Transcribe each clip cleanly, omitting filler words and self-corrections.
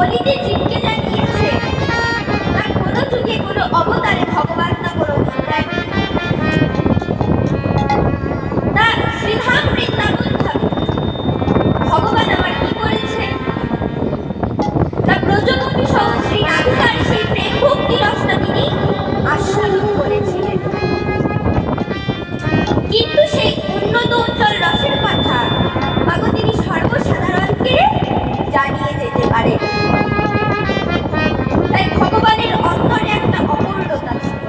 কলিতে জীবকে জানিয়েছে তার কোনো যুগে কোনো অবতারে ভগবান না কোনো তার শ্রীধাম বৃন্দাবন ধামে ভগবান আবার কি করেছেন, তার ব্রজভূমি সহ শ্রী রাধিকার সেই প্রেম ভক্তি রসনা তিনি আস্বাদন করেছিলেন। কিন্তু সেই উন্নত উজ্জ্বল রসের কথা মাগো তিনি সর্বসাধারণকে জানিয়ে যেতে পারে। তাই ভগবানের অন্তরে একটা অপূর্ণতা ছিল।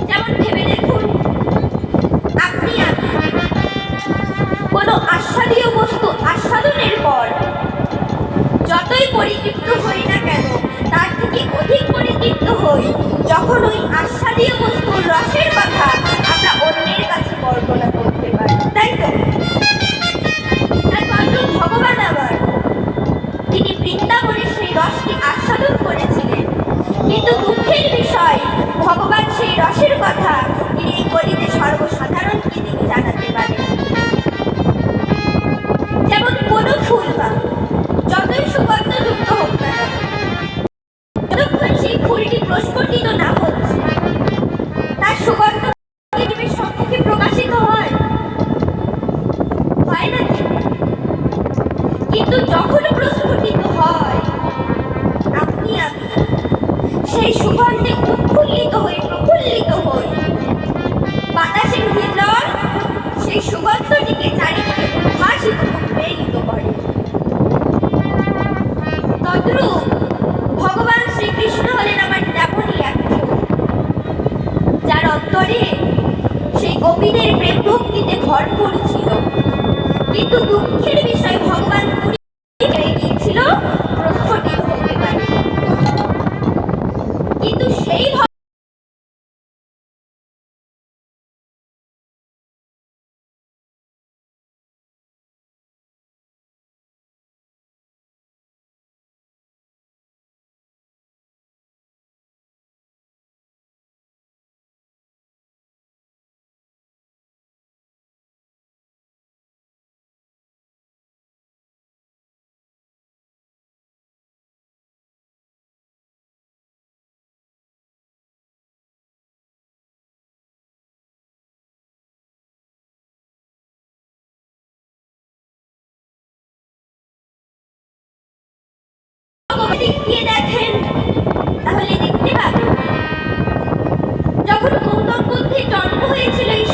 যেমন ভেবে দেখুন, আপনি আমি কোনো আস্বাদীয় বস্তু আস্বাদনের পর যতই পরিতৃপ্ত হই না কেন, তার থেকে অধিক পরিতৃপ্ত হই যখন ওই আস্বাদীয় বস্তুর রসের কথা আমরা অন্যের কাছে বর্ণনা করতে পারি, তাই তো? ভগবান আবার তিনি বৃন্দাবনে সেই রসটি আস্বাদন করেছিলেন, কিন্তু দুঃখের বিষয় ভগবান সেই রসের কথা তিনি এই কলিতে সর্বসাধারণকে তিনি জানাতে পারেন। যেমন কোনো ফুল বা যতই সুগন্ধযুক্ত হোক না যতক্ষণ সেই ফুলটি প্রস্ফুটিত না হচ্ছে তার সুগন্ধ পৃথিবীর সম্মুখে প্রকাশিত হয় না, কিন্তু যখন প্রস্ফুটিত হয় আপনি আমি সেই সুগন্ধে উৎফুল্লিত হই, প্রফুল্লিত হই। বাতাসের হিলন সেই সুগন্ধটিকে চারিদিকে উদ্ভাসিত উদ্বেলিত করে। তদ্রূপ ভগবান শ্রীকৃষ্ণ হলেন আমার তেমনই একজন, যার অন্তরে সেই গোপীদের প্রেম ভক্তিতে ভরপুর ছিল, কিন্তু দুঃখের বিষয় ভগবান গিয়েছিল প্রস্ফুটিত হতে পারে। কিন্তু সেই দিক দিয়ে দেখেন তাহলে দেখতে পাবেন যখন গৌতম বুদ্ধের জন্ম হয়েছিল এই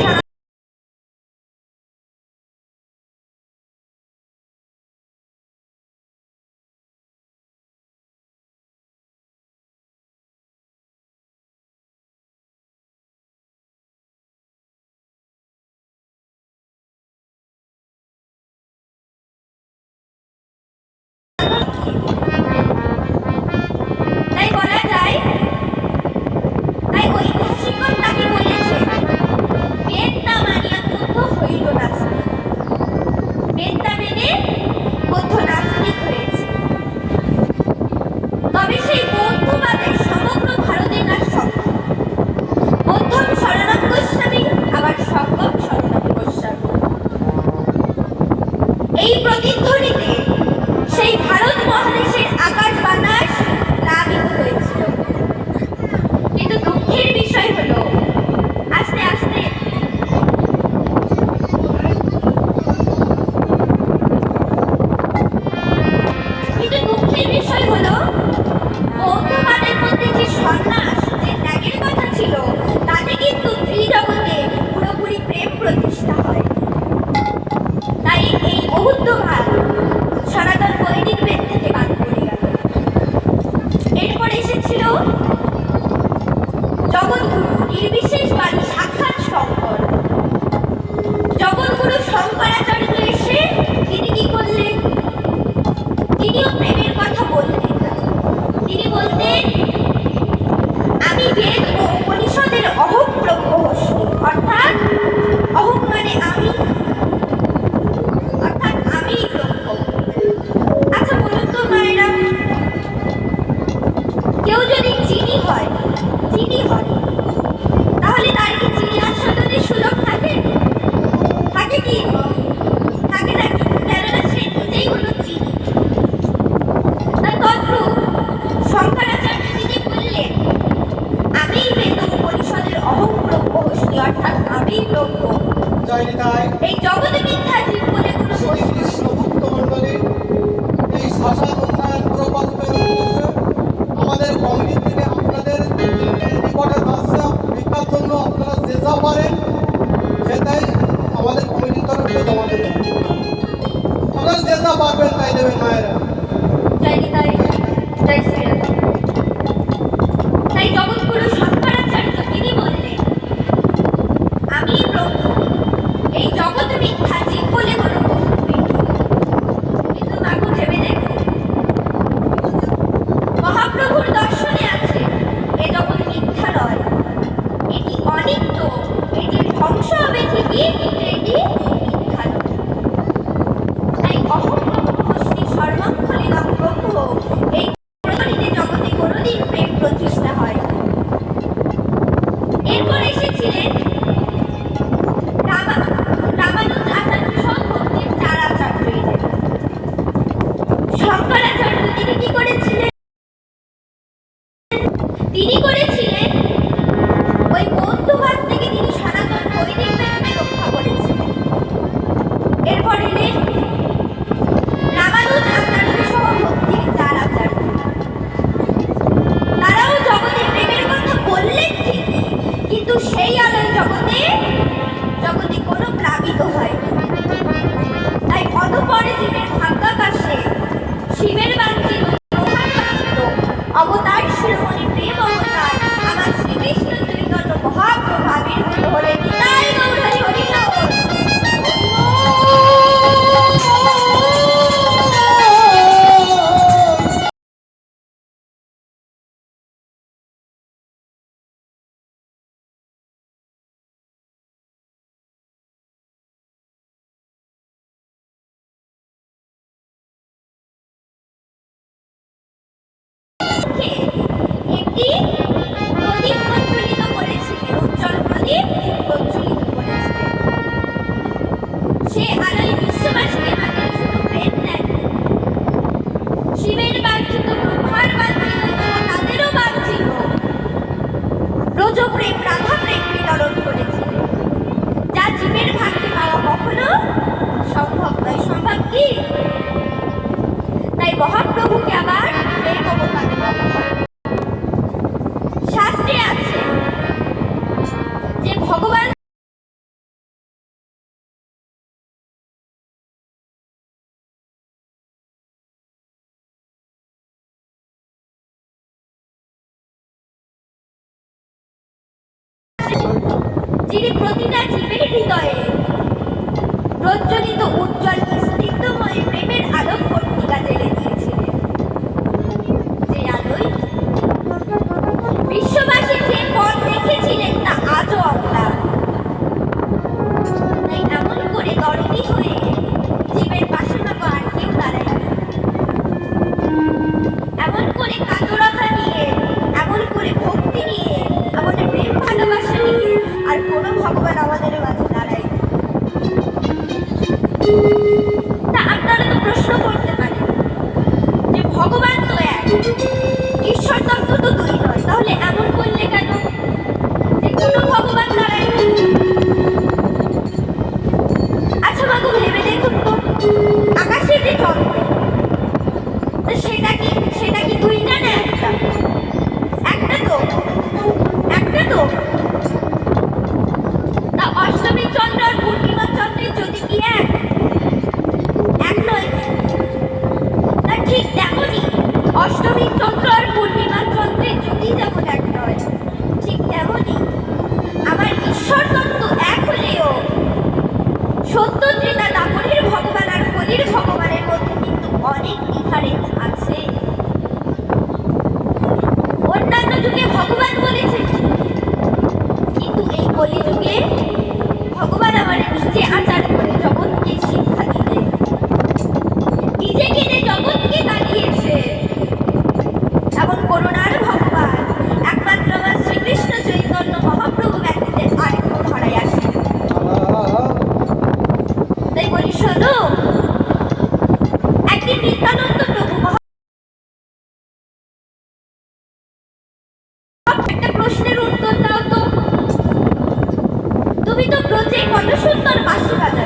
তাই বলা যায়, তাই ঐতিহাসিকগণ তাকে বলেছে বেদ না মানিয়া বুদ্ধ হইল নাস্তিক। বেদ না মেনে বুদ্ধ নাস্তিক হয়েছে। তবে সেই বৌদ্ধবাদের সমগ্র ভারতের না সঙ্গম। বৌদ্ধম শরণম গোস্বামী, আবার সঙ্গম শরণম গোস্বামী। এই প্রতিধ্বনিতে সেই ভারত মহাদেশের আকাশ বাতাস প্লাবিত হয়েছিল। কিন্তু দুঃখের বিষয় হলো আস্তে আস্তে বৌদ্ধবাদের মধ্যে যে সন্ন্যাস, যে ত্যাগের কথা ছিল, তাতে কিন্তু ত্রিজগতে পুরোপুরি প্রেম প্রতিষ্ঠা হয়। তাই এই বৌদ্ধবাদ সনাতন বৈদিক বেদ থেকে বাদ পড়ে গেল। এরপর এসেছিল জগৎগুরু নির্বিশেষবাদী সাক্ষাৎ শঙ্কর। জগৎগুরু শঙ্করাচার্য এসে তিনি কি করলেন? তিনিও প্রেমের কথা বলতেন না। তিনি বলতেন আমি বেদ ও উপনিষদের অহং ব্রহ্মস্মি, অর্থাৎ অহং মানে আমি, অর্থাৎ আমি ব্রহ্ম। আচ্ছা বলুন তো মায়েরা, কেউ যদি চিনি হয় তাহলে তার কি চিনি আস্বাদনের সুযোগ থাকে? থাকে কি? থাকে না, কেননা সে নিজেই হলো চিনি। জগতে মিথ্যা জীব বলে কোনো বস্তু নেই। শ্রীকৃষ্ণ ভক্ত মণ্ডলী, এই শ্মশান উন্নয়ন প্রকল্পের উদ্দেশ্যে আমাদের কমিটি থেকে আপনাদের নিকটে বার্তা ভিক্ষার জন্য আপনারা যে যা পারেন সেটাই আমাদের কমিটির তরফে জমা দেবেন। আপনারা যে যা পারবেন তাই দেবেন মায়েরা। জয় নিতাই, জয় শ্রীরাম। তাই জগৎগুরু শঙ্করাচার্য তিনি বললেন, আমি ব্রহ্ম, এই জগৎ মিথ্যা জীব বলে কোনো বস্তু নেই। কিন্তু মাগো ভেবে দেখো, মহাপ্রভুর দর্শনে আছে এ জগৎ মিথ্যা নয়, এটি অনিত্য, এটি ধ্বংস হবে ঠিকই, কিন্তু এটি মিথ্যা নয়। তাই অহং ব্রহ্মস্মি সর্বং খলিদং ব্রহ্ম, এই প্রণালীতে জগতে কোনোদিন প্রেম প্রতিষ্ঠা হয়। এরপর এসেছিলেন রামানুজ আচার্য সহ ভক্তির চার আচার্য এলেন। শঙ্করাচার্য তিনি কি করেছিলেন? তিনি করেছিলেন ওই বৌদ্ধবাদ থেকে তিনি সনাতন বৈদিক প্রেমকে রক্ষা করেছিলেন। এরপর এলেন রামানুজ আচার্য সহ ভক্তির চার আচার্য। তারাও জগতে প্রেমের কথা বললেন ঠিকই, কিন্তু সেই আলোয় জগতে কোনো প্লাবিত হয়। তাই অধপরে জীবের ভাগ্যাকাশে শিবের বাঞ্ছিত প্রধান বাঞ্ছিত অবতার শিরোমণি প্রেম অবতার আমার শ্রীকৃষ্ণ চৈতন্য মহাপ্রভু আবির্ভূত হলেন। নিতাই গৌর হরি হরি বল। একটি প্রদীপ প্রজ্বলিত করেছিলেন, উজ্জ্বল প্রদীপ তিনি প্রজ্বলিত করেছিলেন। সে আলোয় বিশ্ববাসীকে মাত্র শুধু প্রেম দেন, শিবের বাঞ্ছিত, ব্রহ্মার বাঞ্ছিত, তাদেরও বাঞ্ছিত ব্রজ প্রেম, রাধা প্রেম বিতরণ করেছিলেন, যা জীবের ভাগ্যে পাওয়া কখনো সম্ভব নয়। সম্ভব কি? তাই মহাপ্রভুকে আবার প্রেম অবতারে বলা হয়। শাস্ত্রে আছে যে ভগবান যিনি প্রতিটা জীবের হৃদয়ে প্রজ্বলিত উজ্জ্বল স্নিগ্ধময় প্রেমের আলোক পত্রিকা জ্বেলে দিয়েছিলেন, যে আলোয় বিশ্ববাসী যে পথ দেখেছিলেন তা আজও অম্লান। তাই এমন করে দরদি হয়ে জীবের পাশে মাগো আর কেউ দাঁড়ায় না। এমন করে কাতরতা নিয়ে, এমন করে ভক্তি নিয়ে, আমাদের প্রেম ভালোবাসা নিয়ে আর কোনো ভগবান আমাদের মাঝে দাঁড়ায় না। তা আপনারা তো প্রশ্ন করতে পারেন যে ভগবান তো এক, ঈশ্বর তত্ত্ব তো দুই নয়, তাহলে এমন করলে কেন যে কোনো ভগবান দাঁড়ায় না? আচ্ছা মাগো ভেবে দেখুন তো, আকাশে যে চন্দ্র, সেটা কি দুইটা না একটা? একটা তো, একটা তো। তা অষ্টমী চন্দ্র আর পূর্ণিমা চন্দ্রের যদি কি এক নয়? তা ঠিক তেমনই অষ্টমী চন্দ্র আর পূর্ণিমা চন্দ্রের যদি যেমন এক নয়, ঠিক তেমনই আমার ঈশ্বর তত্ত্ব এক হলেও সত্য ত্রিতা দাপরের ভগবান আর কলির ভগবানের মধ্যে কিন্তু অনেক ডিফারেন্স আছে। অন্যান্য যুগে ভগবান বলেছেন, কিন্তু এই কলিযুগে ভগবান আমার নিজে আচার করে জগৎকে শিক্ষা দিতে, নিজেকে যে জগৎকে দাঁড়িয়েছে। এমন করুণার ভগবান একমাত্র আমার শ্রীকৃষ্ণ চৈতন্য মহাপ্রভু ব্যক্তিদের আর কেউ ধরায় আসে। তাই বলি শোনো, একদিন নিত্যানন্দ প্রভু একটা প্রশ্নের উত্তর দাও তো। তুমি তো ব্রজে কত সুন্দর বাঁশি বাজাও,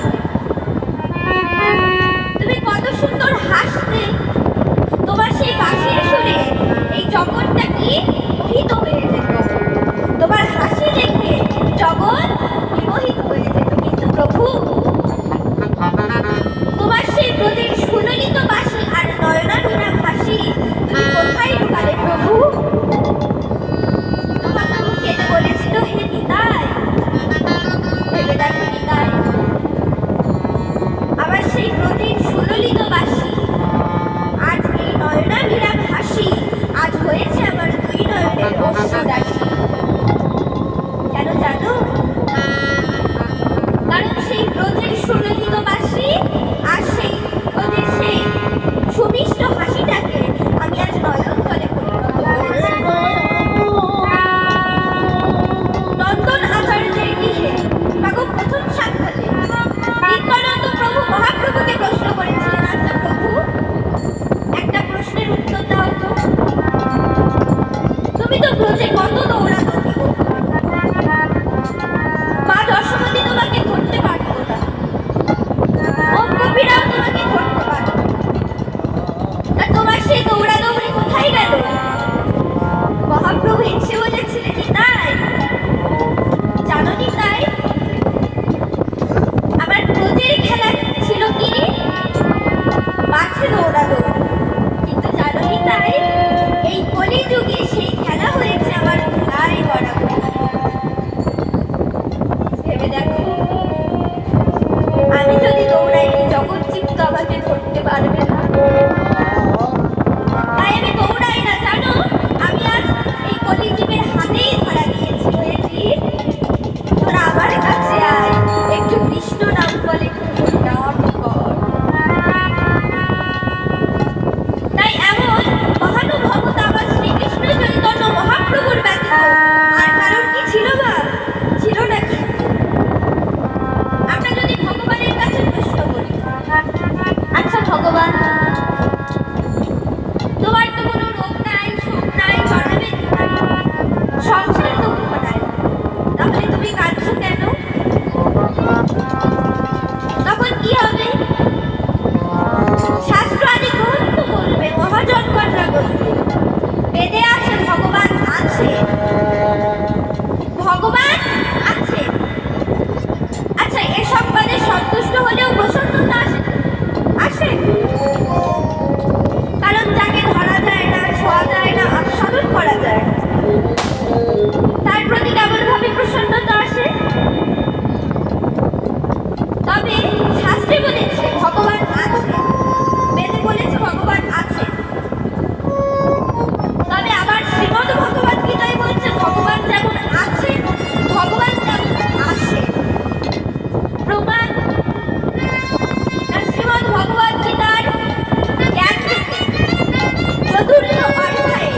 চতুর্থ অধ্যায়ে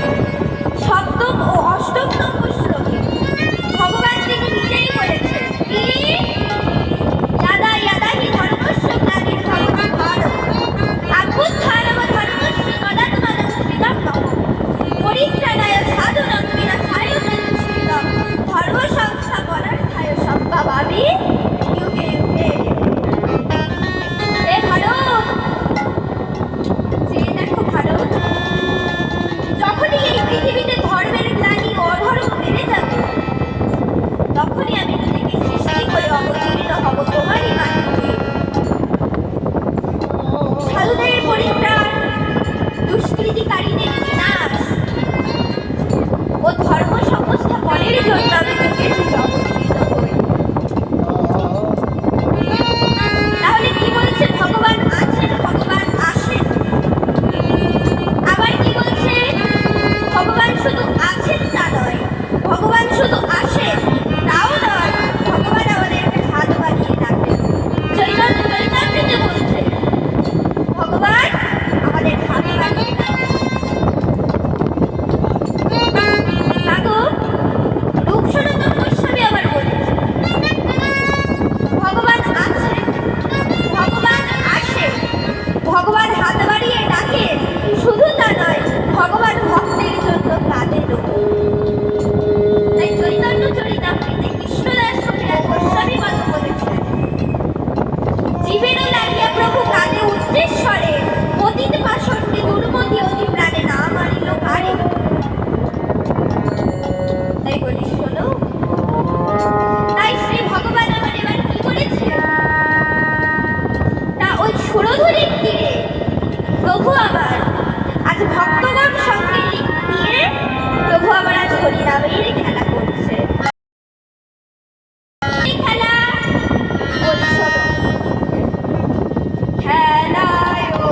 সপ্তম ও অষ্টম নম্বর শ্লোকে ভগবান তিনি নিজেই বলেছেন কি ইয়াদা ইয়াদা হি ধর্মস্য গ্লানির্ভবতি ভারত অভ্যুত্থানম ধর্মস্য তদাত্মানমস্মৃতম নমঃ পরিত্রাণায় সাধুনাং বিনাশায় চতুষ্কৃতম ধর্ম সংস্থাপনার্থায় সম্ভবামি যুগে যুগে। হে ভারত, চেয়ে দেখো ভারত, যখনই এই পৃথিবীতে ধর্মের গ্লানি ও অধর্ম বেড়ে যাবে তখনই আমি নিজেকে সৃষ্টি করে অবতীর্ণ হব তোমারই মাটিতে। সাধুদের পরিত্রাণ, দুষ্কৃতিকারীদের বিনাশ ও ধর্ম সংস্থাপনের জন্য আমি যুগে যুগে অবতীর্ণ হই। তাহলে কি বলছে? ভগবান আছেন, ভগবান আসেন। আবার কি বলছে? ভগবান শুধু আছেন তা নয়, ভগবান শুধু আসেন তাও নয়, ভগবান আমাদেরকে হাত বাড়িয়ে ডাকেন। চৈতন্য চরিতামৃতে বলছে ভগবান আমাদের হাত বাড়িয়ে ডাকেন। কাকু রূপসনাতন গোস্বামী আবার বলেছে ভগবান আছেন, ভগবান আসেন, ভগবান হাত বাড়িয়ে ডাকেন, শুধু তা নয়, ভগবান ভক্তের জন্য কাঁদেনও। তাই চৈতন্য চরিতামৃতে কৃষ্ণদাস কবিরাজ গোস্বামী কথা বলেছেন জীবেরও লাগিয়া প্রভু কাঁদে উচ্চেশ্বরে, পতিত পাষণ্ডে দুর্মতি অতি প্রাণে না মারিল কারে। তাই বলি শোনো, তাই শ্রী ভগবান আমার এবার কি করেছে? তা ওই সুরধুরীর তীরে প্রভু আবার আজ ভক্তগণ সঙ্গে নিয়ে প্রভু আবার আজ হরিনামের খেলা করছে। এই খেলা বলি শোনো, খেলায় ও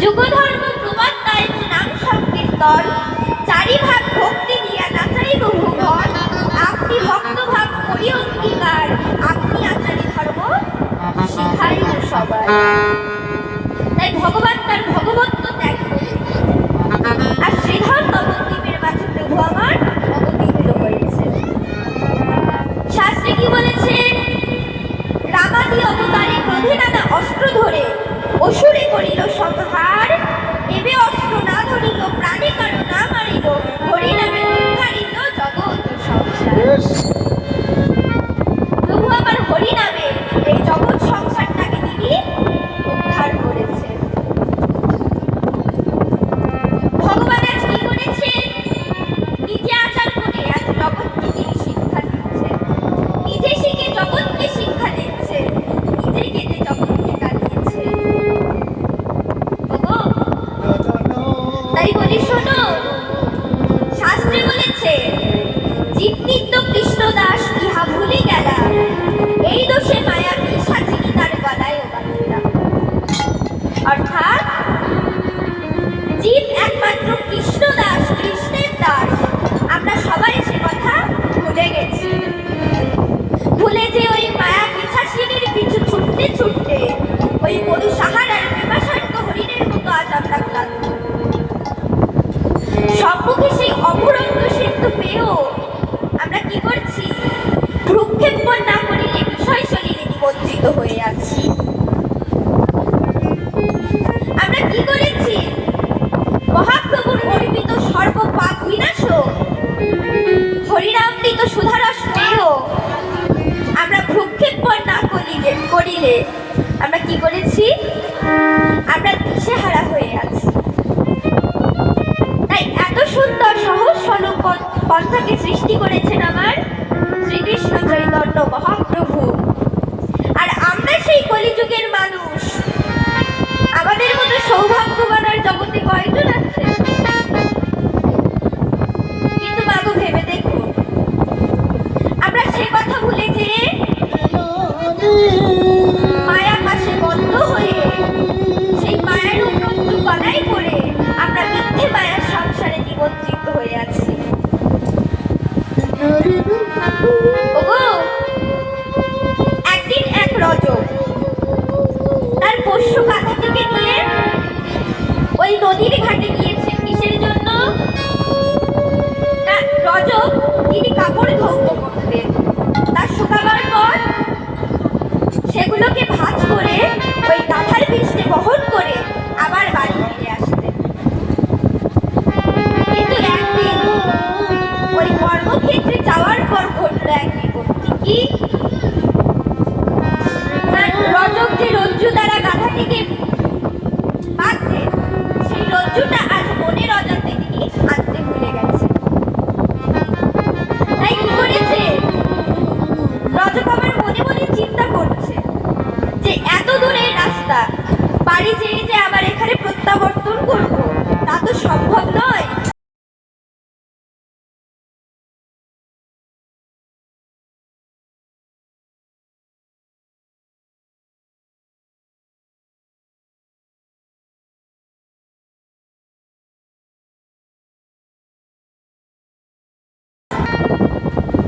যুগধর্ম প্রবর্তায় নাম সংকীর্তন, চারিভাগ ভক্তি দিয়া নাচাইব ভুবন। আপনি ভক্তভাব করি অঙ্গীকার, আপনি আচারি ধর্ম শিখাইব সবাই। তাই ভগবান তার ভগবত্ব ত্যাগ করে আর শ্রীধর নবদ্বীপের মাঝে প্রভু আমার অবতীর্ণ হয়েছে। শাস্ত্রে কি বলেছে? রামাদি অবতারে ক্রোধে নানা অস্ত্র ধরে অসুরে করিল সংহার, এবে অস্ত্র না ধরিল প্রাণে কারো না মারিল, হরি নামে উদ্ধারিত জগৎ সংসার। প্রভু আমার হরি নামে এই জগৎ সংসারটাকে তিনি উদ্ধার করেছে। ভগবান আজ কি করেছে? নিজে আচার করে আজ জগৎকে তিনি শিক্ষা দিচ্ছে, নিজে শিখে জগৎকে শিক্ষা দিচ্ছে, নিজে কেঁদে জগৎকে কাঁদিয়েছে। ওগো, তাই বলি শোনো, শাস্ত্রে বলেছে জীবনিত্য কৃষ্ণ দাস ইহা ভুলে গেলা, এই দোষে মায়া পিশাচিনী তার গলায় বাঁধিলা। অর্থাৎ জীব একমাত্র কৃষ্ণ দাস, কৃষ্ণের দাস। আমরা সবাই সে কথা ভুলে গেছি। ভুলে যে ওই মায়া পিশাচিনীর পিছু ছুটতে ছুটতে ওই মরু সাহারার পিপাসার্থ হরিণের মতো আজ আমরা ক্লান্ত। সম্মুখে সেই অফুরন্ত সিন্ধু পেয়েও আমরা কি করছি? ভ্রুক্ষেপণ না করিলে বিষয় সলিলে নিমজ্জিত হয়ে আছি। আমরা কি করেছি? মহাপ্রভুর অর্পিত সর্বপাপ বিনাশ হরিনামৃত সুধারস পেয়েও আমরা ভ্রুক্ষেপণ না করিলে আমরা কি করেছি? আমরা দিশেহারা হয়ে আছি। তাই এত সুন্দর সহজ সরল পন্থাকে সৃষ্টি করেছেন আমার শ্রীকৃষ্ণ চৈতন্য মহাপ্রভু। আর আমরা সেই কলিযুগের মানুষ। আমাদের মতো সৌভাগ্যবান আর জগতে কয়জন আছে? কিন্তু বাবু ভেবে দেখুন, আমরা সে কথা ভুলে যেয়ে মায়া পাশে বন্ধ হয়ে সেই মায়ার উপরন্তু গলায় পড়ে আমরা মিথ্যে মায়ার সংসারে নিমজ্জিত হয়ে আছি। ওগো, একদিন এক রজক তার পোষ্য গাধাটিকে নিয়ে ওই নদীর ঘাটে গিয়েছেন। কিসের জন্য? না, রজক তিনি কাপড় ধৌত করতেন। তার শুকাবার পর সেগুলোকে ভাঁজ করে ওই গাধার পিঠে বহন করে আবার বাড়ি ফিরে আসতেন। কিন্তু একদিন ওই কর্মক্ষেত্রে যাওয়ার পর ঘটল এক বিপত্তি। কি? রজক যে রজ্জু দ্বারা গাধাটিকে বাঁধতেন, সেই রজ্জুটা আজ মনের অজান্তে তিনি আনতে ভুলে গেছে। তাই কি করেছে? রজক আমার মনে মনে চিন্তা করছে যে এত দূরের রাস্তা, বাড়ি যেয়ে যে আবার এখানে প্রত্যাবর্তন করব, তা তো সম্ভব নয়।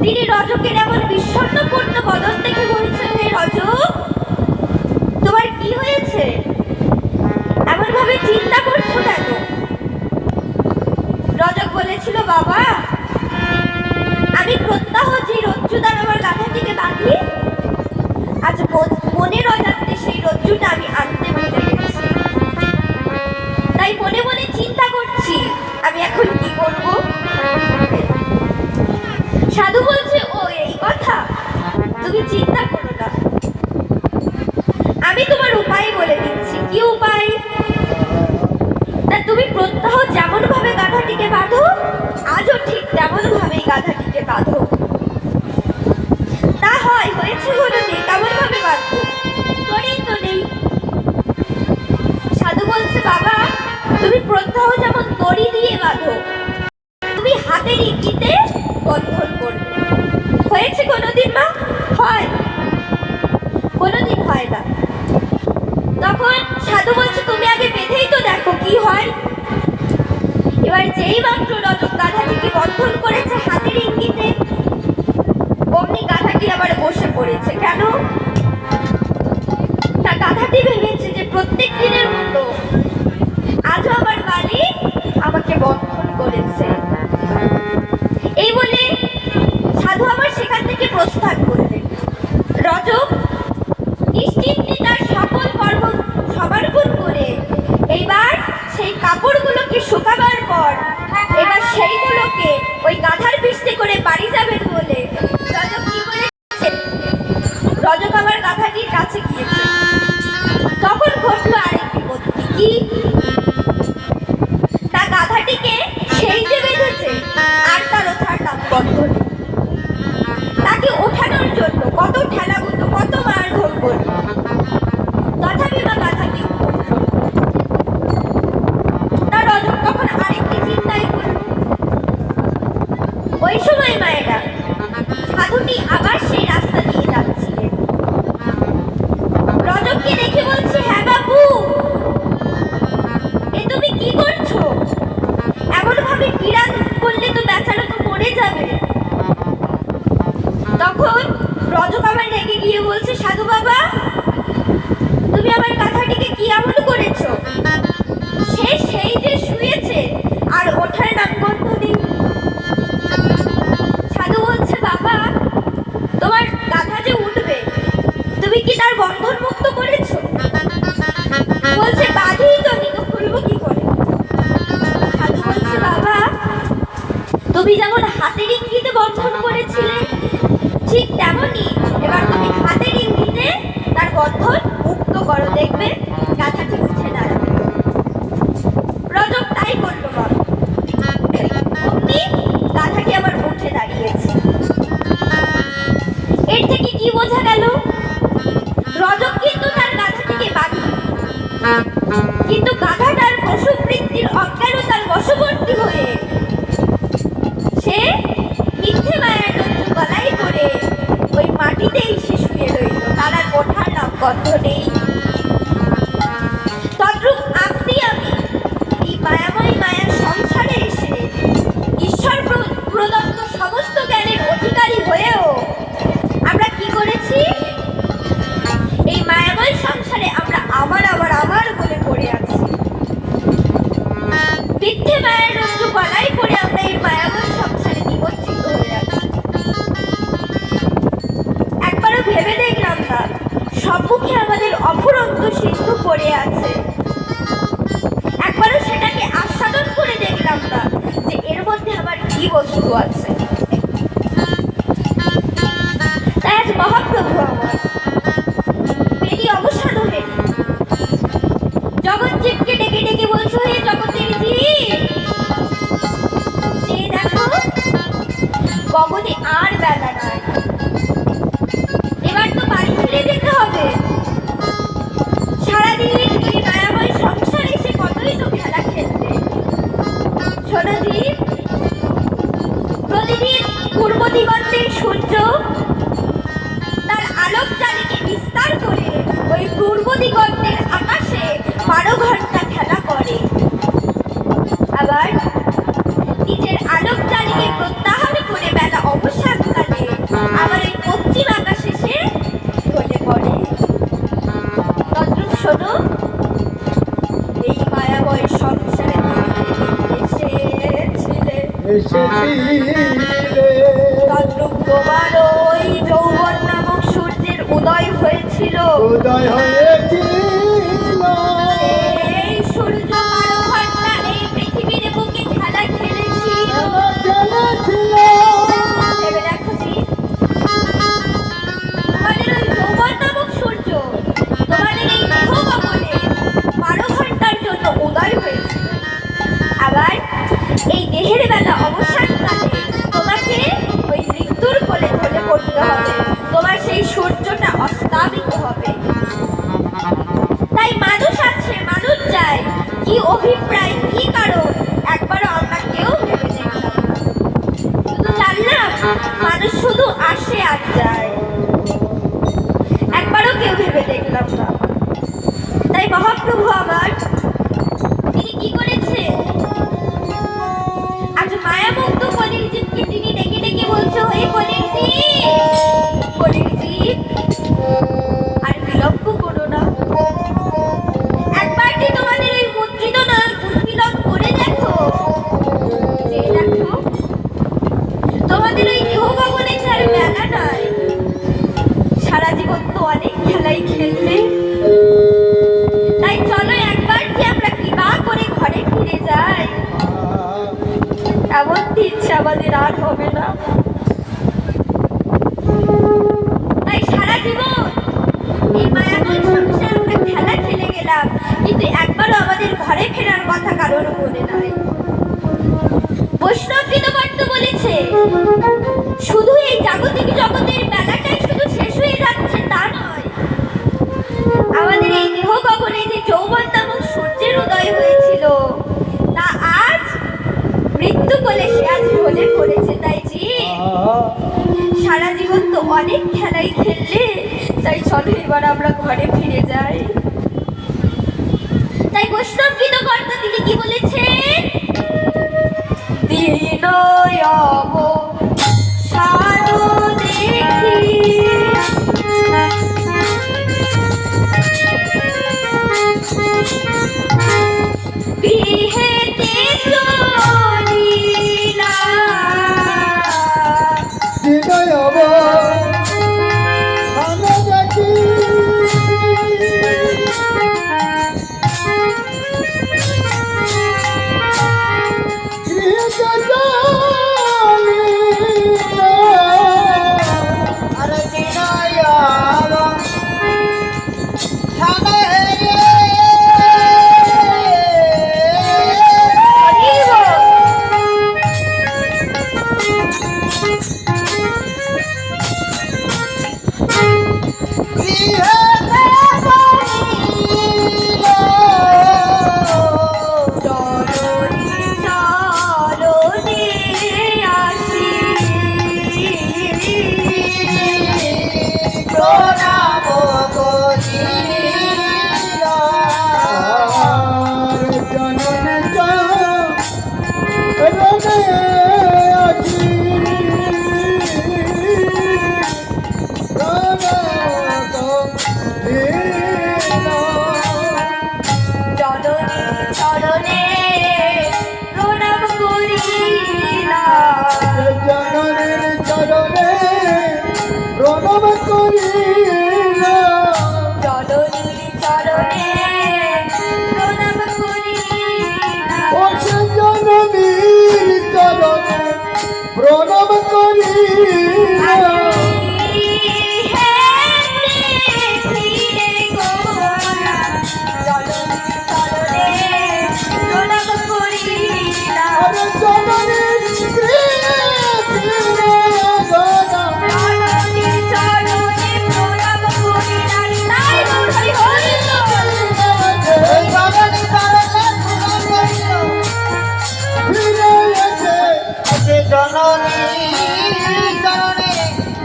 তিনি রজকের এমন বিষণ্ণপূর্ণ বদন দেখে বলছেন, হে রজক, তোমার কি হয়েছে? এমন ভাবে চিন্তা করছো কেন? রজক বলেছিল, বাবা, আমি প্রত্যাহ যে রজ্জু দ্বারা আমার গাধাটিকে বাঁধি, আজ মনের অজান্তে সেই রজ্জুটা আমি আনতে ভুলে গেছি। তাই মনে মনে চিন্তা করছি আমি এখন কি করব। সাধু বলছে, ও এই কথা, তুমি চিন্তা করো না, আমি তোমার উপায় বলে দিচ্ছি। কি উপায়? না, তুমি প্রত্যহ যেমন ভাবে গাধাটিকে বাঁধো, আজও ঠিক তেমন ভাবেই গাধাটিকে বাঁধো। তা হয়, হয়েছে হলো নেই, কেমন ভাবে বাঁধবো? করেই তো নেই। সাধু বলছে, বাবা, তুমি প্রত্যহ যেমন দড়ি দিয়ে বাঁধো, তুমি হাতের ইঙ্গিতে বন্ধন করবে। হয়েছে কোনোদিন মা? হয়? কোনোদিন হয় না। তখন সাধু বলছে, তুমি আগে বেঁধেই তো দেখো কি হয়? এবার যেই মাত্র রজব গাধাটিকে বন্ধন করেছে হাতের ইঙ্গিতে, অমনি গাধাটি আবার বসে পড়েছে। কেন? তা গাধাটি ভেবেছে যে প্রত্যেক দিনের মতো আজও আমার মালিক আমাকে বন্ধন করেছে। এই বলে সাধু আবার সেখান থেকে প্রস্থান করলেন। রজব নিশ্চিন্তে তার সকল কর্ম সমাপন করে এইবার সেই কাপড়গুলোকে শুকাবার পর এবার সেইগুলোকে ওই গাধার পিঠে করে বাড়ি যাবেন বলে রজব কি করেছে? রজব আবার গাধাটির কাছে গিয়েছে। তখন ঘটলো আরেক বিপত্তি। কি? তা গাধাটিকে সেই যে বেঁধেছে আর তার ওঠার নাম বন্ধ নেই। তাকে ওঠানোর জন্য কত ঠেলাগুলো, কত মারধর করল, তথাপি বা গাধাটি উঠল না। তা রজব তখন আরেকটি চিন্তাই করল। ওই সময় মায়েরা সাধুটি আবার সেই রাস্তা দিয়ে যাচ্ছিলেন। রজবকে দেখে বলছে, হ্যাঁ বাবু, এ তুমি কি করছো? এমন ভাবে পীড়া করলে তো বেচারা তো মরে যাবে। তখন রজব আবার রেগে গিয়ে বলছে, সাধু বাবা, তুমি আমার গাধাটিকে কি এমন করেছো? সে সেই যে শুয়েছে আর ওঠার নাম গন্ধ নেই। সাধু বলছে, বাবা, তোমার গাধা যে উঠবে, তুমি কি তার বন্ধন মুক্ত করেছো? বলছে, বাঁধিই তো নি, তো খুলবো কি করে? সাধু বলছে, বাবা, তুমি যেমন হাতের ইঙ্গিতে বন্ধন করেছিলে, ঠিক তেমনই এবার তুমি হাতের ইঙ্গিতে তার বন্ধন মুক্ত করো, দেখবে গাধাটি উঠে দাঁড়াবে। রজব তাই করলো। বাবা অমনি গাধাটি আবার উঠে দাঁড়িয়েছে। এর থেকে কি বোঝা গেল? রজব কিন্তু তার গাধাটিকে বাঁধে, কিন্তু গাধাটার পশুবৃত্তির অজ্ঞানতার বশবর্তী হয়ে সে মিথ্যে মায়ের রজ্জু গলায় পড়ে ওই মাটিতেই সে শুয়ে রইল। তার আর ওঠার নাম গন্ধ নেই। তদ্রূপ আপনি আমি এই মায়াময় মায়ার সংসারে এসে ঈশ্বর প্রদত্ত সমস্ত জ্ঞানের অধিকারী হয়েও আমরা কি করেছি? এই মায়াময় সংসারে আমরা আবার বলে পড়ে আছি। মিথ্যে মায়ের রজ্জু গলায় পড়ে আমরা এই মায়াময় সংসারে নিমজ্জিত হয়ে আছি। একবারও ভেবে দেখলাম না সম্মুখে আমাদের অফুরন্ত সিন্ধু পড়ে আছে। একবারও সেটাকে আস্বাদন করে দেখলাম না যে এর মধ্যে আমার কি বস্তু আছে। তাই আজ মহাপ্রভু আমার বেদি অবসান হয়ে জগৎ জীবকে ডেকে ডেকে বলছো, হে জগতের জীব, যে দেখো গগনে আর বেলা নয়, এবার তো বাড়ি ফিরে যেতে হবে। সারাদিন এই মায়াময় সংসারে এসে কতই তো খেলা খেলবে। শোনো জীব, প্রতিদিন পূর্ব দিগন্তের সূর্য তার আলোক চালিকে বিস্তার করে ওই পূর্ব দিগন্তের আকাশে 12 ঘন্টা খেলা করে। আবার নিজের আলোক চালিকে প্রত্যাহার করে বেলা অবসানকালে আবার ওই পশ্চিম আকাশে সে ঢলে পড়ে। তদ্রূপ শোনো, এই মায়াময় সংসারে এসেছিলে, তদ্রূপ তোমার ওই যৌবন নামক সূর্যের উদয় হয়েছিল। এই সূর্য 12 ঘন্টা এই পৃথিবীর বুকে খেলা খেলেছিল। ভেবে দেখো জি, তোমাদের ওই যৌবন নামক সূর্য তোমাদের এই দেহ গগনে 12 ঘন্টার জন্য উদয় হয়েছিল। আবার এই দেহের বেলা অবসানকালে তোমাকে ওই মৃত্যুর কোলে ঢলে পড়তে হবে, তোমার সেই সূর্যটা অস্তাবিত হবে। তাই মানুষ আছে, মানুষ যায়, কি অভিপ্রায়, কি কারণ, একবারও আমরা কেউ ভেবে দেখলাম না। শুধু জানলাম মানুষ শুধু আসে আর যায়, একবারও কেউ ভেবে দেখলাম না। তাই মহাপ্রভু আমার তিনি কি আমাদের আর হবে না। তাই সারা জীবন এই মায়াবী সংসার আমরা খেলা খেলে গেলাম, কিন্তু একবারও আমাদের ঘরে ফেরার কথা কারোর মনে নাই। বৈষ্ণব কৃতকর্ত বলেছে, শুধু এই জাগতিক জগতের বেলাটাই শুধু শেষ হয়ে যাচ্ছে তা নয়, আমাদের এই দেহ গগনে যে যৌবন নামক সূর্যের উদয় হয়েছিল তা আজ মৃত্যু কোলে সে আজ ঢলে পড়েছে। তাই জি সারা জীবন তো অনেক খেলাই খেললে, তাই চলো এবার আমরা ঘরে ফিরে যাই। তাই বৈষ্ণব কৃতকর্তা তিনি কি বলেছেন, দিন সারো দেখি গৃহেতে চলিলা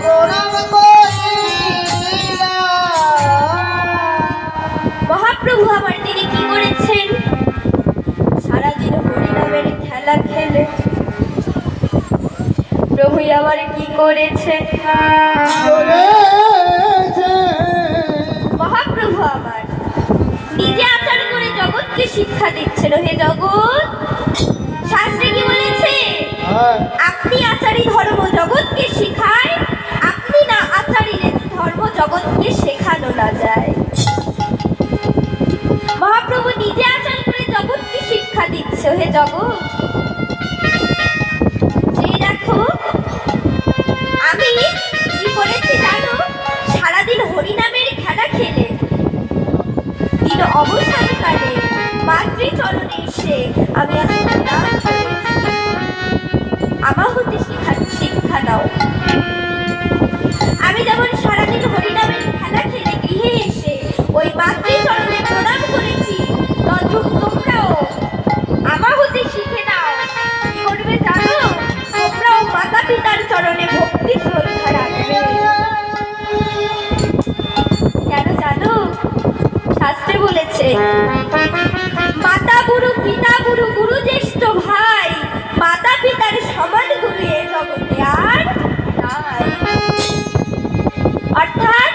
প্রণাম করি মহাপ্রভু আবার তিনি কি করেছেন, সারাদিন হরিনামের খেলা খেলে প্রভু আবার কি করেছে, মহাপ্রভু আবার নিজে আচার করে জগৎকে শিক্ষা দিচ্ছেন। হে জগৎ, শাস্ত্রে কি বলেছে, আপনি আচারী ধর্ম জগৎকে শিখায়, আপনি না আচারিলে ধর্ম জগৎকে শেখানো না যায়। মহাপ্রভু নিজে আচার করে জগৎকে শিক্ষা দিচ্ছে। হে জগৎ, যে দেখো আমি কি করেছি জানো, সারাদিন হরিনামের খেলা খেলে দিন অবসানকালে মাতৃচরণে এসে আমি আমার হতে শিক্ষা দাও। আমি যেমন সারাদিন হরিনামের খেলা খেলে গৃহে এসে ওই মাতৃচরণে প্রণাম করেছি, তদ্রূপ তোমরাও আমার হতে শিখে নাও। কি করবে জানো, তোমরাও মাতা পিতার চরণে ভক্তি শ্রদ্ধা রাখবে। কেন জানো, শাস্ত্রে বলেছে, মাতা গুরু পিতা গুরু গুরু জ্যেষ্ঠ ভাই, মাতা পিতার সমান গুরু এ জগতে আর নাই। অর্থাৎ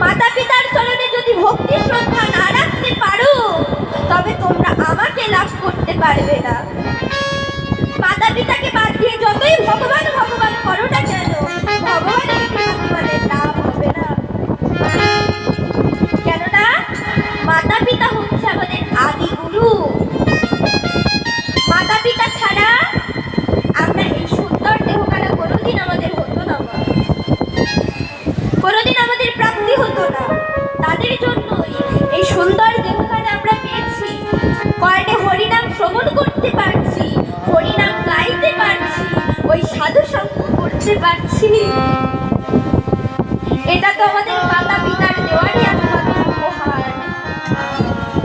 মাতা পিতার চরণে যদি ভক্তি শ্রদ্ধা না রাখতে পারো, তবে তোমরা আমাকে লাভ করতে পারবে না। মাতা পিতাকে বাদ দিয়ে যতই ভগবান ভগবান করো না কেন, ভগবানের ভগবানের লাভ হবে না। কেননা মাতা পিতা হচ্ছে আমাদের আদি গুরু। মাতা পিতা ছাড়া আমরা কর্ণে হরিনাম শ্রবণ করতে পারছি, হরিনাম গাইতে পারছি, ওই সাধু সঙ্গ করতে পারছি। এটা তো আমাদের মাতা পিতার দেওয়ারই একমাত্র উপহার।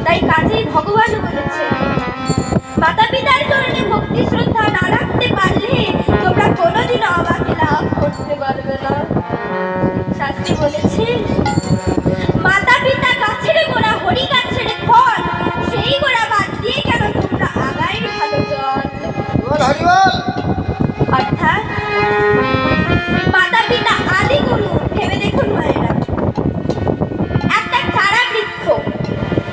তাই কাজেই ভগবান বলেছে, মাতা পিতার চরণে ভক্তি শ্রদ্ধা না রাখতে পারলে তোমরা কোনোদিনও আমাকে লাভ করতে পারবে না। শাস্ত্রী বলেছে, মাতা পিতা গাছের গোড়া, হরি গাছের ফল, সেই গোড়া বাদ দিয়ে কেন তোমরা আগাই ভালো জল। অর্থাৎ মাতা পিতা আদি গুরু। ভেবে দেখুন মায়েরা, একটা চারা বৃক্ষ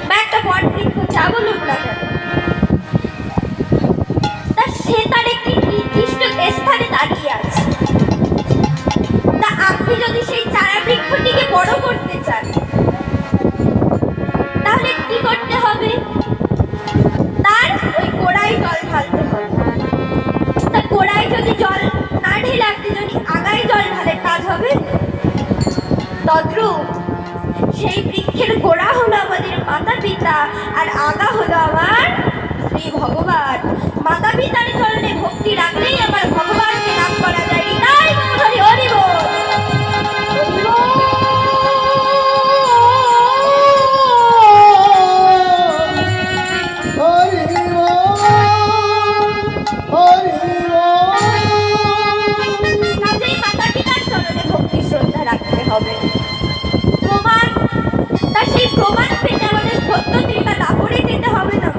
বা একটা বট বৃক্ষ যা বলুন না কেন, তা সে তার একটি নির্দিষ্ট স্থানে দাঁড়িয়ে আছে। তা আপনি যদি সেই চারা বৃক্ষটিকে বড় করতে চান, তাহলে কি করতে হবে? তার ওই গোড়ায় জল ঢালতে হবে। তা গোড়ায় যদি জল না ঢেলে আপনি যদি আগায় জল ঢালে কাজ হবে? তদ্রূপ সেই বৃক্ষের গোড়া হলো আমাদের মাতা পিতা, আর আগা হলো আমার শ্রী ভগবান। মাতা পিতার চরণে ভক্তি রাখলেই আমার ভগবানকে লাভ করা যায়। তাই হরি হরি বল। কাজেই মাতা পিতার চরণে ভক্তি শ্রদ্ধা রাখতে হবে। প্রমাণ, তা সেই প্রমাণ পেতে আমাদের সত্যত্রিকা দাপরে যেতে হবে না।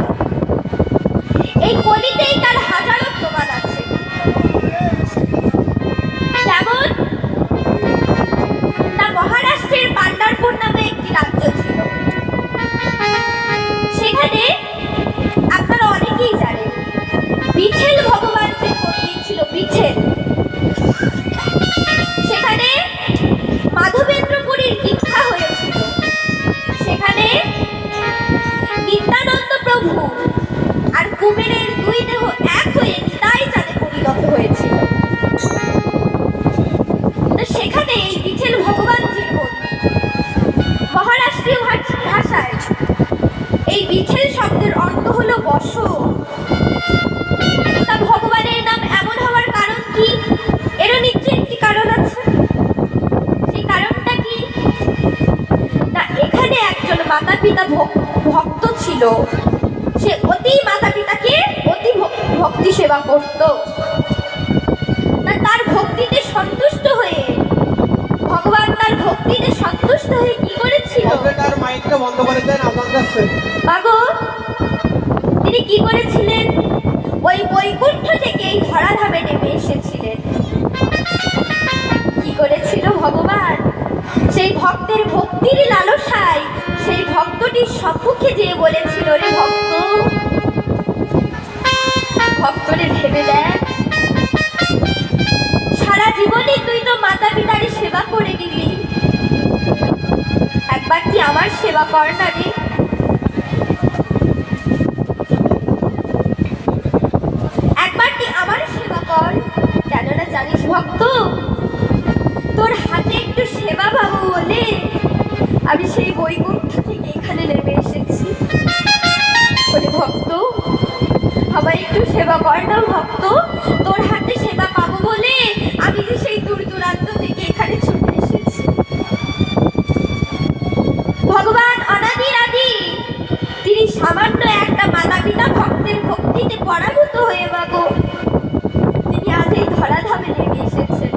এই কলিতেই তার হাজারো প্রমাণ আছে। যেমন, তা মহারাষ্ট্রের পান্ডারপুর নামে একটি রাজ্য ছিল। সেখানে আপনারা অনেকেই জানেন বিছেল ভগবান যে মন্দির ছিল, বিছেল। সেখানে মাধবেন্দ্রপুরীর দীক্ষা হয়েছিল। সেখানে নিত্যানন্দ প্রভু আর কুবেরের দুই দেহ এক হয়ে নিতাই চাঁদে পরিণত হয়েছিল। তো সেখানে এই বিছেল ভগবানজির মন্দির। মহারাষ্ট্রীয় ভাষায় এই বিছেল শব্দের অর্থ হলো বশ। তা ভগবানের নাম এমন হওয়ার কারণ কি? এরও নিশ্চয়ই একটি কারণ আছে। সেই কারণটা কি? না, এখানে একজন মাতা পিতা ভক্ত ছিল। সে অতি মাতা পিতাকে অতি ভক্তি সেবা করত। তার ভক্তিতে সন্তুষ্ট হয়ে ভগবান তার ভক্তিতে সন্তুষ্ট হয়ে কি করেছিল? তার মাইকটা বন্ধ করে দেন, আজান যাচ্ছে। বাগো, তিনি কি করেছিলেন? ওই বৈকুণ্ঠ থেকে এই ধরাধামে নেমে এসেছিলেন। কি করেছিল ভগবান? সেই ভক্তের ভক্তির লালসায় সেই ভক্তটির সম্মুখে যেয়ে বলেছিল, রে ভক্ত, ভক্তরে ভেবে দেখ, সারা জীবনে তুই তো মাতা পিতার সেবা করে দিলি, একবার কি আমার সেবা কর না রে? একবার কি আমার সেবা কর। কেননা জানিস ভক্ত, তোর হাতে একটু সেবা পাবো বলে আমি সেই বৈকুণ্ঠ থেকে এখানে নেমে এসেছি। বলে ভক্ত, আমায় একটু সেবা কর না ভক্ত, তোর হাতে সেবা পাবো বলে আমি যে সেই দূর দূরান্ত থেকে এখানে ছুটে এসেছি। ভগবান অনাদির আদি, তিনি সামান্য একটা মাতা পিতা ভক্তের ভক্তিতে পরাভূত হয়ে বাগো তিনি আজ এই ধরাধামে নেমে এসেছেন।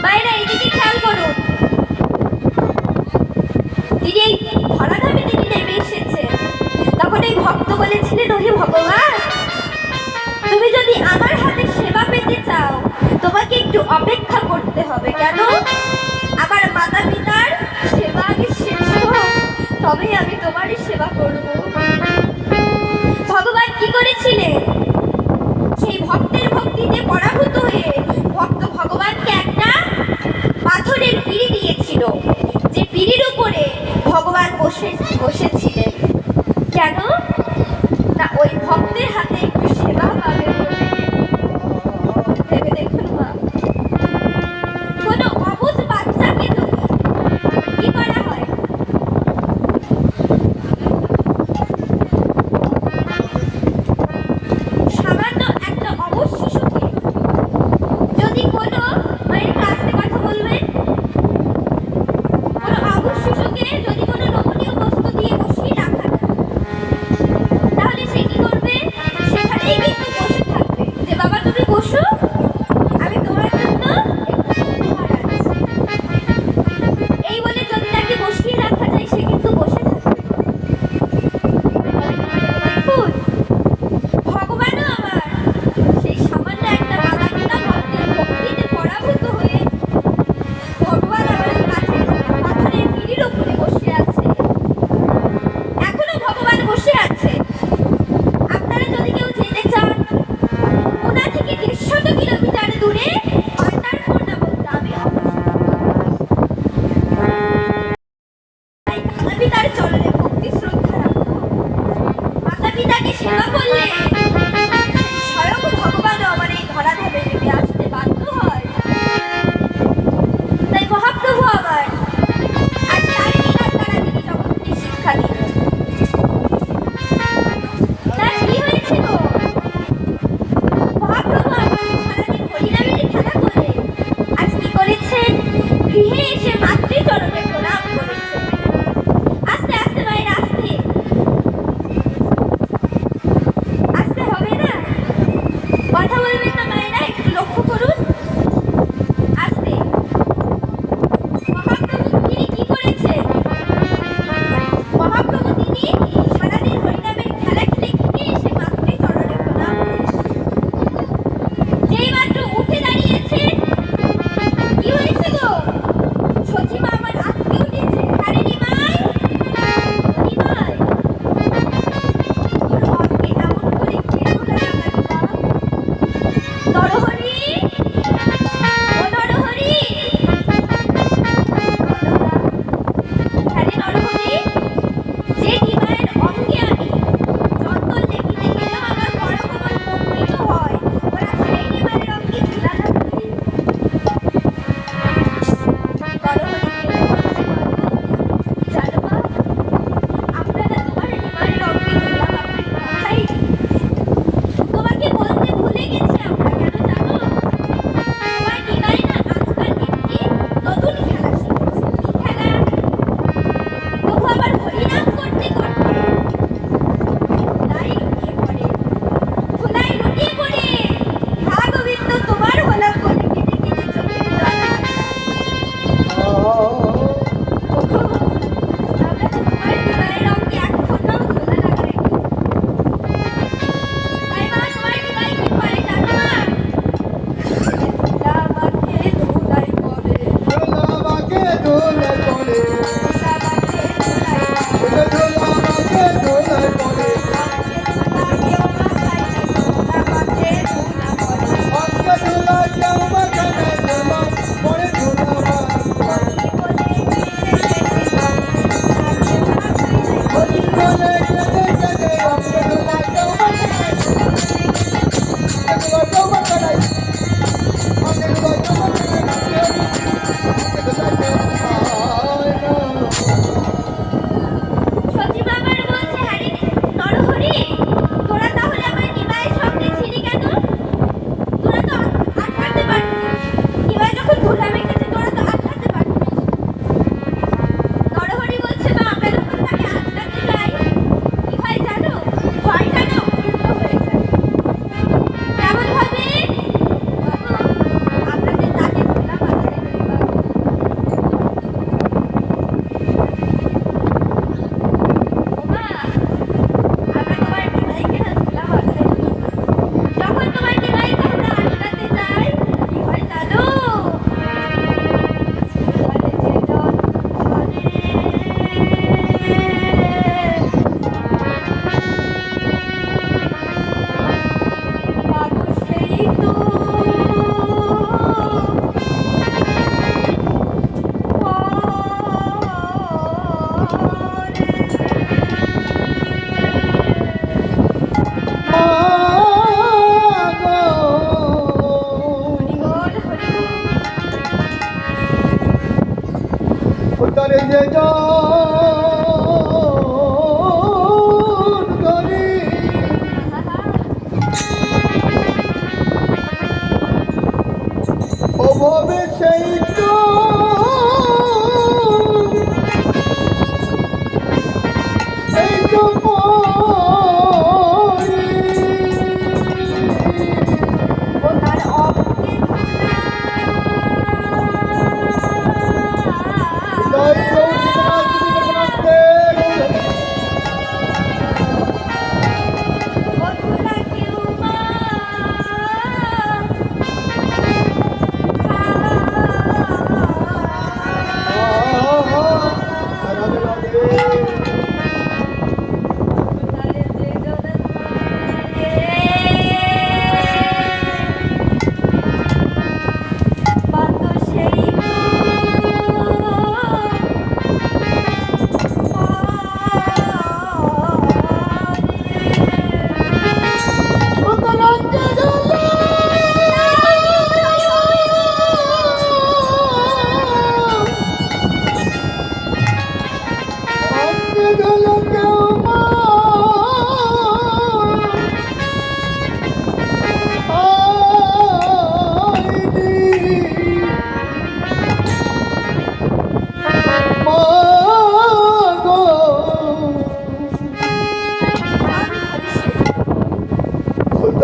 মায়েরা এইদিকে খেয়াল করুন, তিনি এই ধরাধামে তিনি নেমে এসেছেন। তখন এই ভক্ত বলেছিলেন, ওহে ভগবান, তুমি যদি আমার হাতে সেবা পেতে চাও তোমাকে একটু অপেক্ষা করতে হবে। কেন? আমার মাতা পিতার সেবা আগে শেষ হোক, তবেই আমি তোমারই সেবা করব। ভগবান কি করেছিলেন? সেই ভক্তের ভক্তিতে পরাভূত হয়ে ভক্ত ভগবানকে একটা পাথরের পিঁড়ি দিয়েছিল, যে পিঁড়ির উপরে ভগবান বসেছিলেন। কেন? না, ওই ভক্তের হাতে একটু সেবা পাবে বলে। ভেবে দেখুন মা, কোনো অবুঝ বাচ্চাকে কি করা হয়?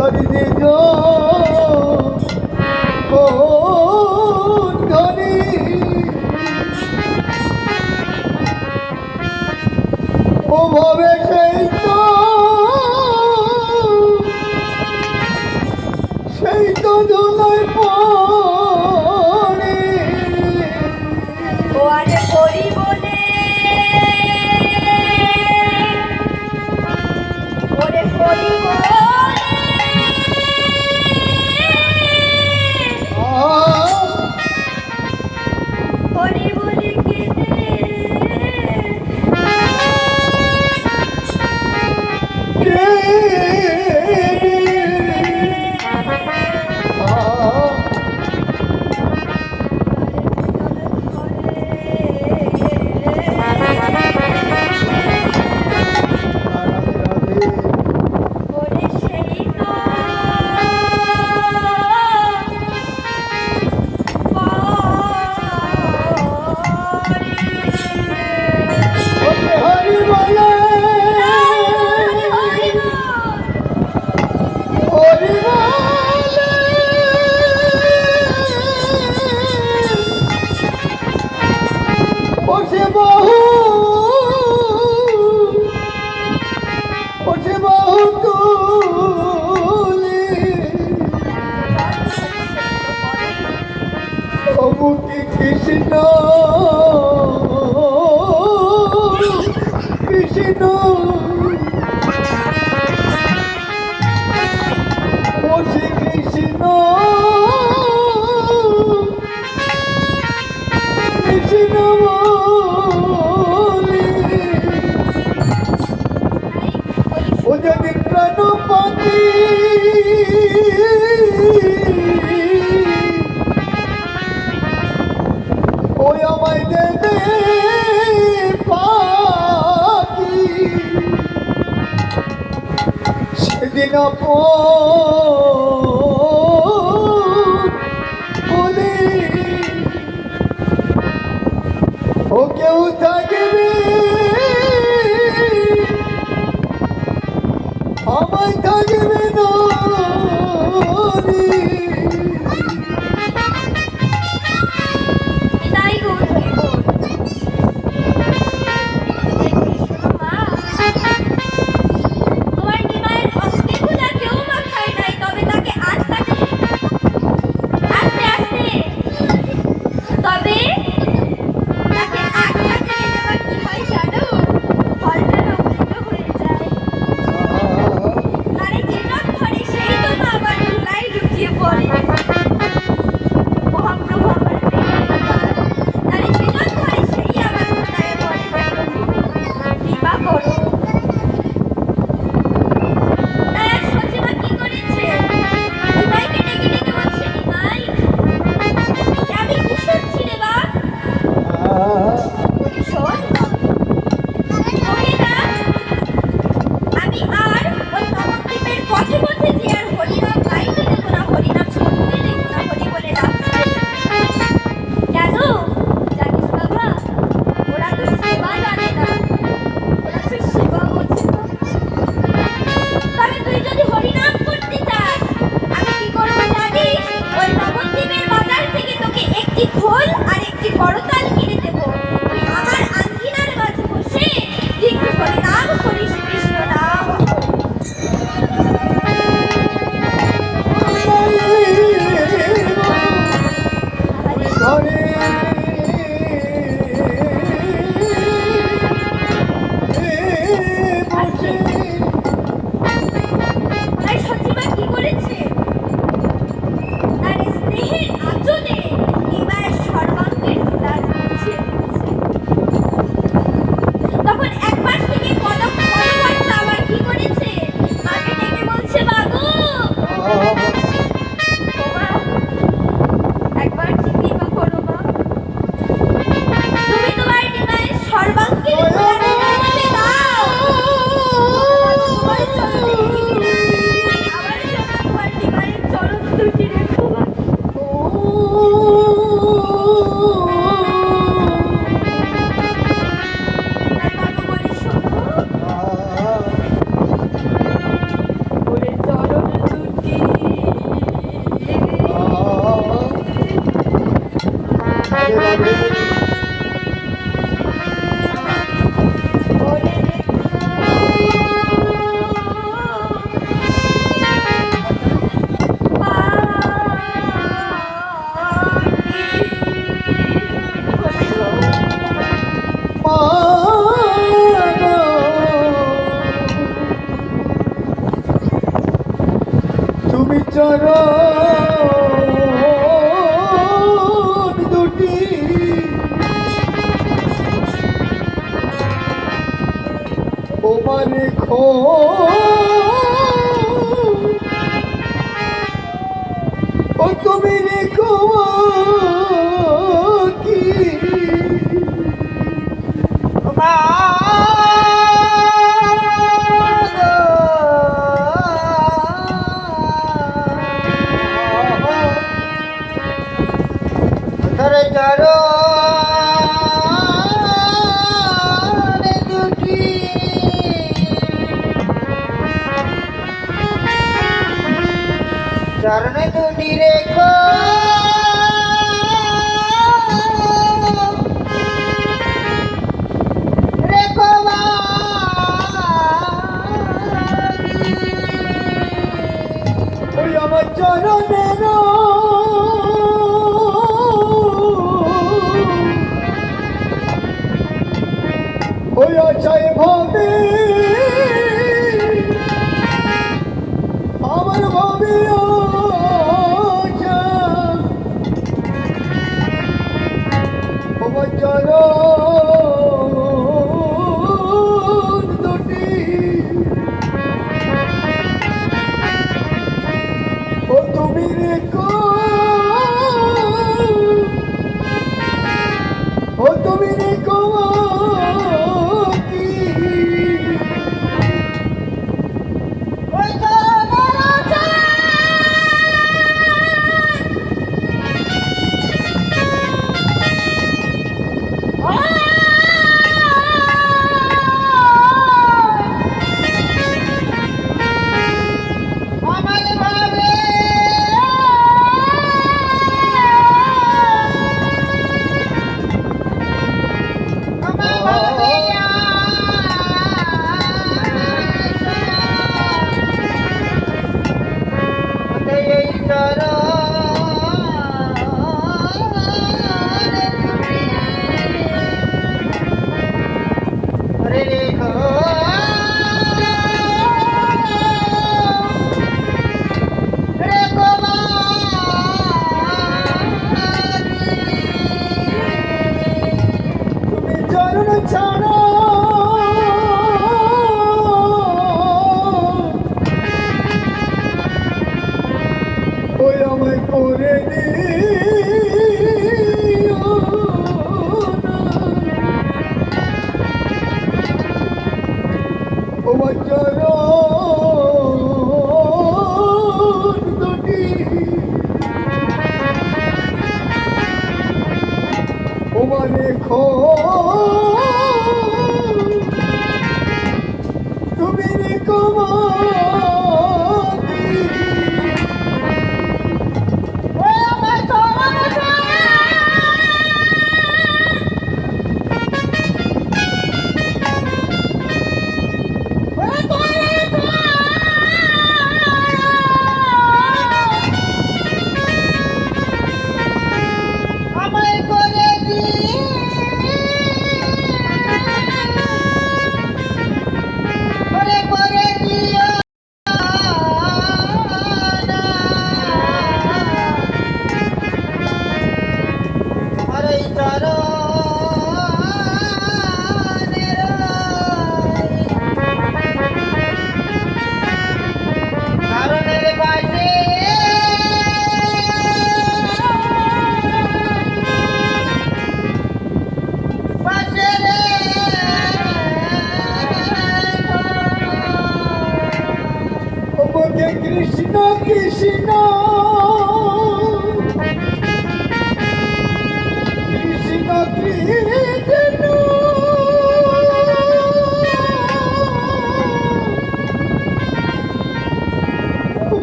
তারি যে ধনী ও ভাবে সেই তো দোলায় পড়ে ও আরে করি বলে ওরে করি বলে করি বলে কেঁদে ওরে সেই তো হরি বলে হরি বলে ওসে বহু তুলি অমুকি কৃষ্ণ কৃষ্ণ ওসে কৃষ্ণ কৃষ্ণ বলি ও যদি প্রাণপতি ওই আমায় দেবে পাখি সেদিন বলি ও কেউ থাকবে আমায় থাকবে না তাই গো হরি বল তোমার নিমায়ের অঙ্গে গুলা কেউ বা খায় নাই তবে তাকে আজ তাকে আস্তে আস্তে তবে তাকে আজ তাকে দেওয়ার কি হয় জানো ফলটা না উল্টো হয়ে যায় আরে যেটা ধরে সেই তো না আবার ধুলাই লুকিয়ে পড়ে রাধে ওরে তুমি চরণ দুটি তোমার রেখো ও তুমি রেখো কি ধরে চরণ দুটি চরণ দুটি রেখো রেখো ওই আমার চরণের ওই আশায় ভাবে আমার ভাবে আশা আমার চরণ দুটি ও তুমি রেখো ও তুমি রেখো কি ওই চরণের আশা আমার ভাবে আমার ভাবে এই রে রেখো রেখো তুমি চরণ ছাড়ো ওই আমায় করে দিও না ও আমার চরণ দুটি ও মানে তুমি রেখো আমায় করে করে দিও না আর এই চরণের কারণের বাজে বাজে রে ওকে কৃষ্ণ কৃষ্ণ কৃষ্ণ কৃষ্ণ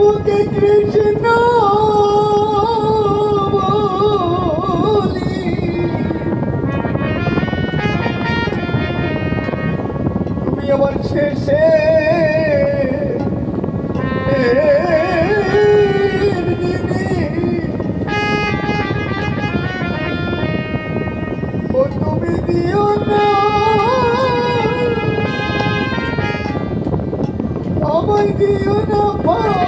ওকে কৃষ্ণ বলি আমার শেষে ও তুমি দিও না আমায় দিও না ফাঁকি।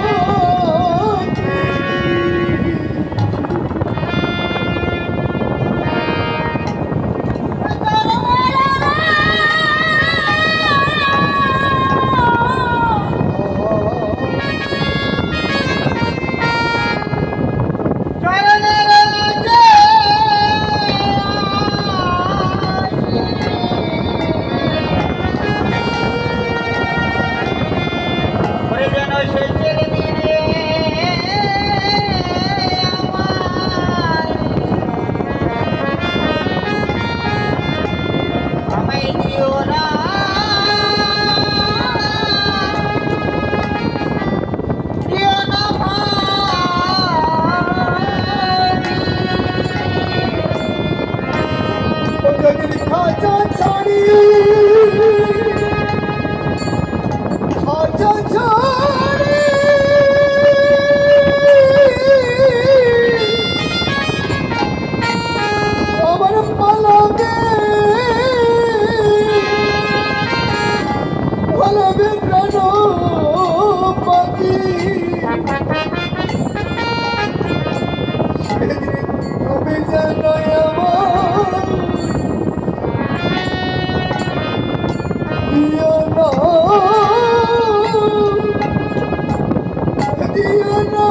ওরে যেন শেষের দিনে আমায় দিও না দিও না ও যদি খাঁচা ছাড়ি খাঁচা ছাড়ি আমার পালাবে পালাবে প্রাণ পাখি সেদিন তুমি জানো আমার দিও না দিও না